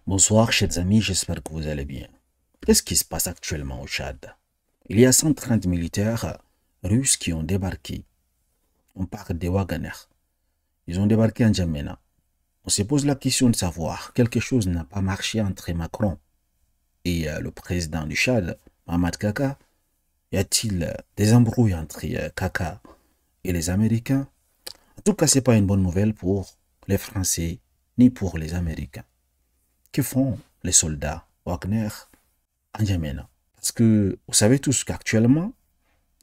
Bonsoir chers amis, j'espère que vous allez bien. Qu'est-ce qui se passe actuellement au Tchad? Il y a 130 militaires russes qui ont débarqué. On parle des Wagner. Ils ont débarqué en Djamena. On se pose la question de savoir, quelque chose n'a pas marché entre Macron et le président du Tchad, Mohamed Kaka. Y a-t-il des embrouilles entre Kaka et les Américains? En tout cas, ce n'est pas une bonne nouvelle pour les Français ni pour les Américains. Que font les soldats Wagner en Djamena? Parce que vous savez tous qu'actuellement,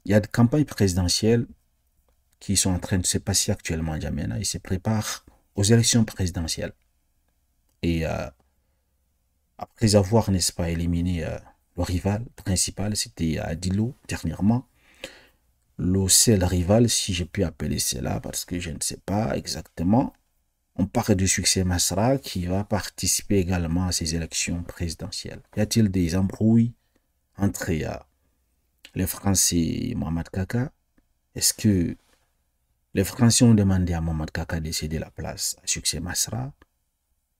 il y a des campagnes présidentielles qui sont en train de se passer actuellement en Djamena. Ils se préparent aux élections présidentielles. Et après avoir, n'est-ce pas, éliminé le rival principal, c'était Adilo dernièrement. Le seul rival, si j'ai pu appeler cela, parce que je ne sais pas exactement. On parle du succès Masra qui va participer également à ces élections présidentielles. Y a-t-il des embrouilles entre les Français et Mohamed Kaka? Est-ce que les Français ont demandé à Mohamed Kaka de céder la place à Succès Masra?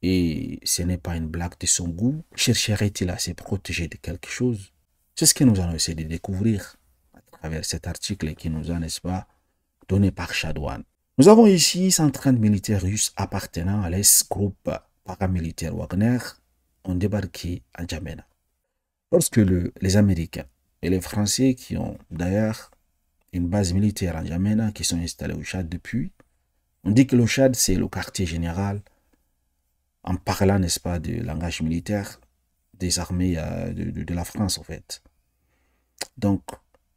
Et ce n'est pas une blague de son goût. Chercherait-il à se protéger de quelque chose? C'est ce que nous allons essayer de découvrir à travers cet article qui nous a, n'est-ce pas, donné par Chadouane. Nous avons ici 130 militaires russes appartenant à l'ex-groupe paramilitaire Wagner ont débarqué à Djamena. Lorsque les Américains et les Français, qui ont d'ailleurs une base militaire en Djamena, qui sont installés au Tchad depuis, on dit que le Tchad, c'est le quartier général, en parlant, n'est-ce pas, du langage militaire des armées de la France, en fait. Donc,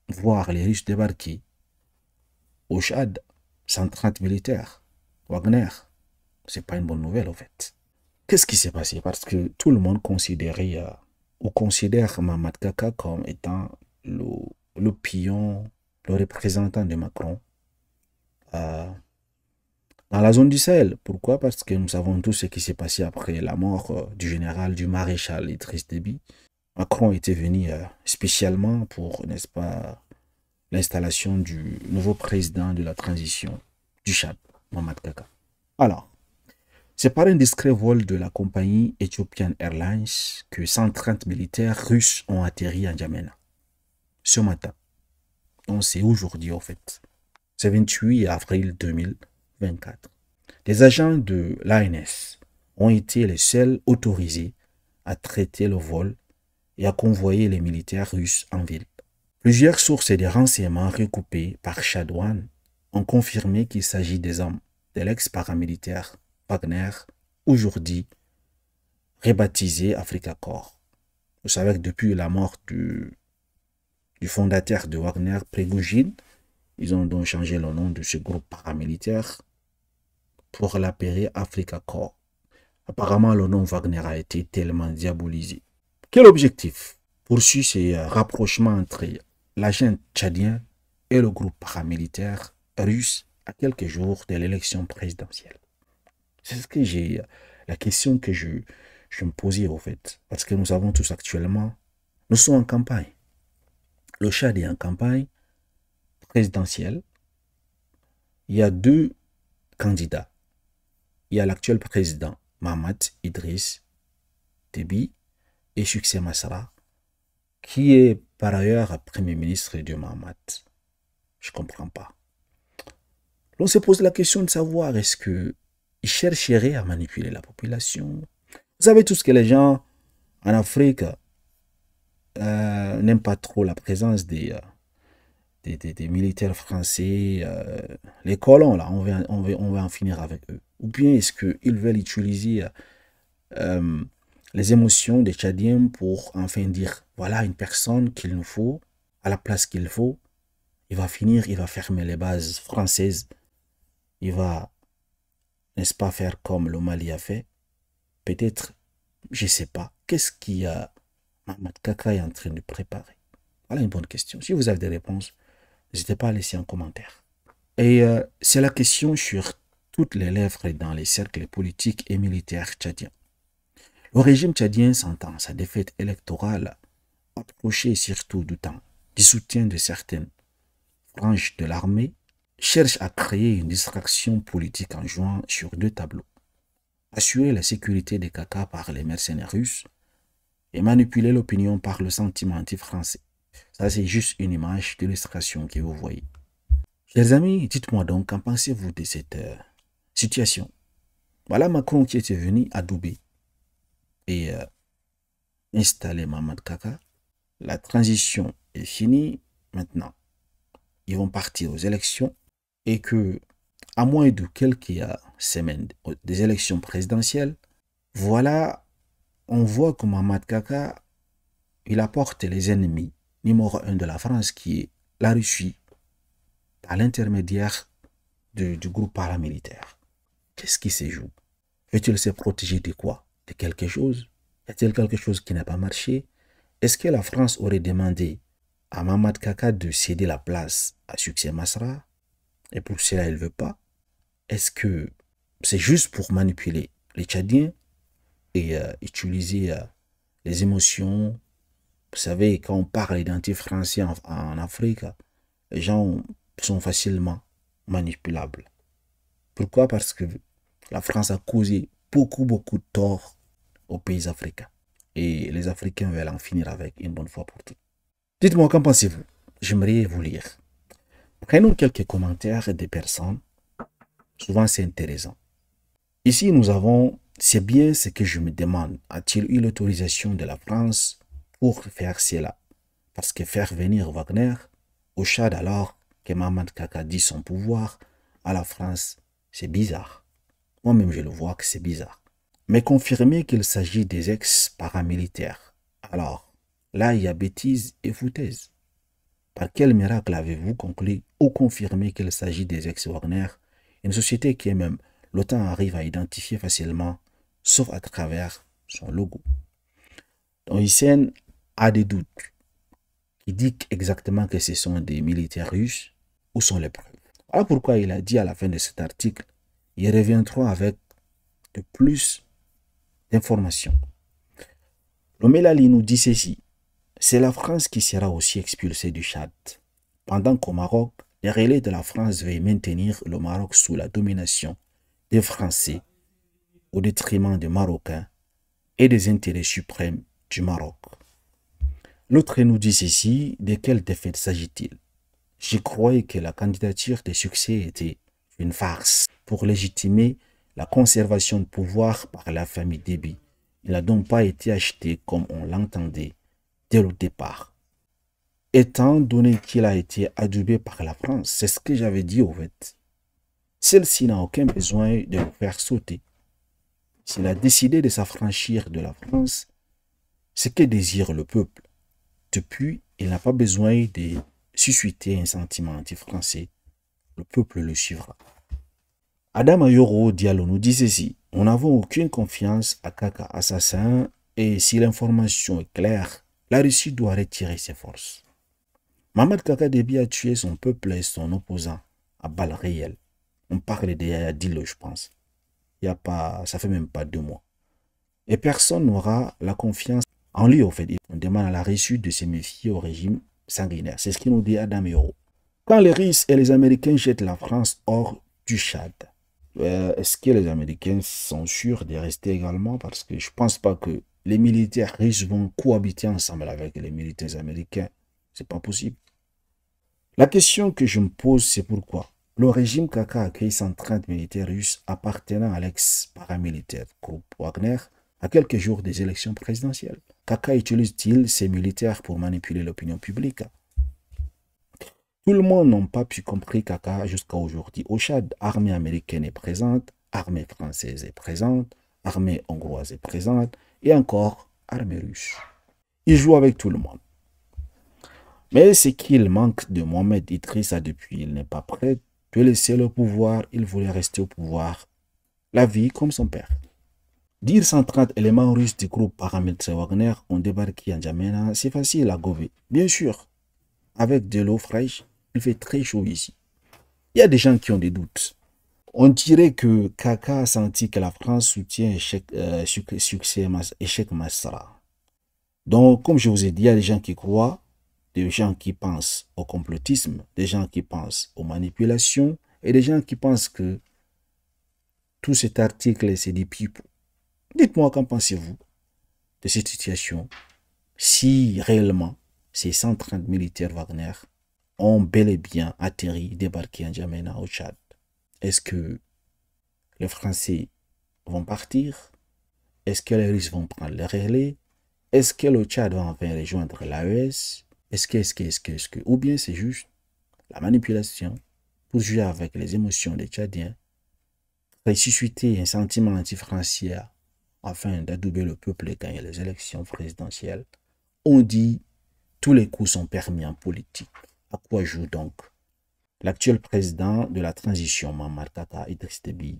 voir les Russes débarquer au Tchad, 130 militaires, Wagner, c'est pas une bonne nouvelle, en fait. Qu'est-ce qui s'est passé? Parce que tout le monde considérait ou considère Mohamed Kaka comme étant le pion, le représentant de Macron euh, dans la zone du Sahel. Pourquoi? Parce que nous savons tous ce qui s'est passé après la mort du général, du maréchal Idriss Déby. Macron était venu spécialement pour, n'est-ce pas, l'installation du nouveau président de la transition du Tchad, Mohamed Kaka. Alors, c'est par un discret vol de la compagnie Ethiopian Airlines que 130 militaires russes ont atterri en Djamena. Ce matin. Donc c'est aujourd'hui en fait. C'est 28 avril 2024. Les agents de l'ANS ont été les seuls autorisés à traiter le vol et à convoyer les militaires russes en ville. Plusieurs sources et des renseignements recoupés par Chadouane ont confirmé qu'il s'agit des hommes de l'ex-paramilitaire Wagner, aujourd'hui rebaptisé Africa Corps. Vous savez que depuis la mort du fondateur de Wagner, Prigojine, ils ont donc changé le nom de ce groupe paramilitaire pour l'appeler Africa Corps. Apparemment, le nom Wagner a été tellement diabolisé. Quel objectif poursuit ces rapprochements entre l'agent tchadien et le groupe paramilitaire russe à quelques jours de l'élection présidentielle? C'est ce que j'ai, la question que je me posais au fait. Parce que nous savons tous actuellement, nous sommes en campagne. Le Tchad est en campagne présidentielle. Il y a deux candidats. Il y a l'actuel président, Mohamed Idriss Déby, et Succès Masra, qui est par ailleurs Premier ministre de Mohamed. Je ne comprends pas. On se pose la question de savoir, est-ce qu'il chercherait à manipuler la population? Vous savez tous que les gens en Afrique n'aiment pas trop la présence des militaires français, les colons, là, on va en finir avec eux. Ou bien est-ce qu'ils veulent utiliser les émotions des Tchadiens pour enfin dire, voilà une personne qu'il nous faut, à la place qu'il faut, il va finir, il va fermer les bases françaises, il va, n'est-ce pas, faire comme le Mali a fait. Peut-être, je ne sais pas, qu'est-ce qu'il y a Mohamed Kaka est en train de préparer? Voilà une bonne question. Si vous avez des réponses, n'hésitez pas à laisser un commentaire. Et c'est la question sur toutes les lèvres dans les cercles politiques et militaires tchadiens. Le régime tchadien s'entend sa défaite électorale approchée surtout du temps du soutien de certaines franges de l'armée, cherche à créer une distraction politique en jouant sur deux tableaux. assurer la sécurité des Kaka par les mercenaires russes et manipuler l'opinion par le sentiment anti-français. Ça, c'est juste une image d'illustration que vous voyez. Chers amis, dites-moi donc, qu'en pensez-vous de cette situation? Voilà Macron qui était venu adouber et installer Mamad Kaka. La transition est finie maintenant. Ils vont partir aux élections et que, à moins de quelques semaines des élections présidentielles, voilà, on voit que Mamad Kaka, il apporte les ennemis numéro 1 de la France, qui est la Russie, à l'intermédiaire du groupe paramilitaire. Qu'est-ce qui se joue? Veut-il se protéger de quoi? De quelque chose? Y a-t-il quelque chose qui n'a pas marché? Est-ce que la France aurait demandé à Mamad Kaka de céder la place à Succès Masra? Et pour cela, elle ne veut pas. Est-ce que c'est juste pour manipuler les Tchadiens et utiliser les émotions? Vous savez, quand on parle d'identité français en Afrique, les gens sont facilement manipulables. Pourquoi? Parce que la France a causé beaucoup de tort aux pays africains. Et les Africains veulent en finir avec une bonne fois pour toutes. Dites-moi, qu'en pensez-vous? J'aimerais vous lire. Prenons quelques commentaires des personnes. Souvent, c'est intéressant. Ici, nous avons, c'est bien ce que je me demande. A-t-il eu l'autorisation de la France pour faire cela? Parce que faire venir Wagner au Tchad alors que Mamad Kaka dit son pouvoir à la France, c'est bizarre. Moi-même, je le vois que c'est bizarre. Mais confirmer qu'il s'agit des ex-paramilitaires. Alors, là, il y a bêtise et foutaise. Par quel miracle avez-vous conclu ou confirmé qu'il s'agit des ex-Wagner, une société qui même l'OTAN arrive à identifier facilement, sauf à travers son logo? Donc, Hissène a des doutes. Il dit exactement que ce sont des militaires russes. Où sont les preuves? Voilà pourquoi il a dit à la fin de cet article, il reviendra avec de plus d'informations. L'Omelali nous dit ceci. C'est la France qui sera aussi expulsée du Tchad. Pendant qu'au Maroc, les relais de la France veulent maintenir le Maroc sous la domination des Français au détriment des Marocains et des intérêts suprêmes du Maroc. L'autre nous dit ceci, de quelle défaite s'agit-il? Je croyais que la candidature de succès était une farce pour légitimer la conservation de pouvoir par la famille Déby. Il n'a donc pas été acheté comme on l'entendait dès le départ. Étant donné qu'il a été adoubé par la France, c'est ce que j'avais dit au fait. Celle-ci n'a aucun besoin de le faire sauter. S'il a décidé de s'affranchir de la France, ce que désire le peuple. Depuis, il n'a pas besoin de susciter un sentiment anti-français. Le peuple le suivra. Adam Ayoro Diallo nous dit ceci. Nous n'avons aucune confiance à Kaka assassin et si l'information est claire, la Russie doit retirer ses forces. Mamad Kaka Déby a tué son peuple et son opposant à balles réelles. On parle de Yaya Dillo, je pense. Ça fait même pas 2 mois. Et personne n'aura la confiance en lui, au fait. On demande à la Russie de se méfier au régime sanguinaire. C'est ce qu'il nous dit Adam Ayoro. Quand les Russes et les Américains jettent la France hors du Tchad, est-ce que les Américains sont sûrs de rester également? Parce que je ne pense pas que les militaires russes vont cohabiter ensemble avec les militaires américains. C'est pas possible. La question que je me pose, c'est pourquoi le régime Kaka a accueilli 130 militaires russes appartenant à l'ex-paramilitaire groupe Wagner à quelques jours des élections présidentielles. Kaka utilise-t-il ces militaires pour manipuler l'opinion publique? Tout le monde n'a pas pu comprendre Kaka jusqu'à aujourd'hui. Au Tchad, armée américaine est présente, armée française est présente, armée hongroise est présente, et encore armée russe. Il joue avec tout le monde. Mais ce qu'il manque de Mohamed Idrissa depuis, il n'est pas prêt de laisser le pouvoir, il voulait rester au pouvoir. La vie comme son père. Dire 130 éléments russes du groupe paramilitaire Wagner ont débarqué en N'Djamena, c'est facile à gober. Bien sûr, avec de l'eau fraîche, il fait très chaud ici. Il y a des gens qui ont des doutes. On dirait que Kaka a senti que la France soutient échec Masra. Donc, comme je vous ai dit, il y a des gens qui croient, des gens qui pensent au complotisme, des gens qui pensent aux manipulations et des gens qui pensent que tout cet article, c'est des pipeaux. Dites-moi, qu'en pensez-vous de cette situation? Si réellement ces 130 militaires Wagner ont bel et bien atterri, débarqué en N'Djamena au Tchad, est-ce que les Français vont partir? Est-ce que les Russes vont prendre le relais? Est-ce que le Tchad va enfin rejoindre l'AES? Est-ce que, ou bien c'est juste la manipulation pour jouer avec les émotions des Tchadiens, ressusciter un sentiment anti-français afin d'adouber le peuple et gagner les élections présidentielles? On dit tous les coups sont permis en politique. À quoi joue donc l'actuel président de la transition, Mamad Kaka Idriss Déby,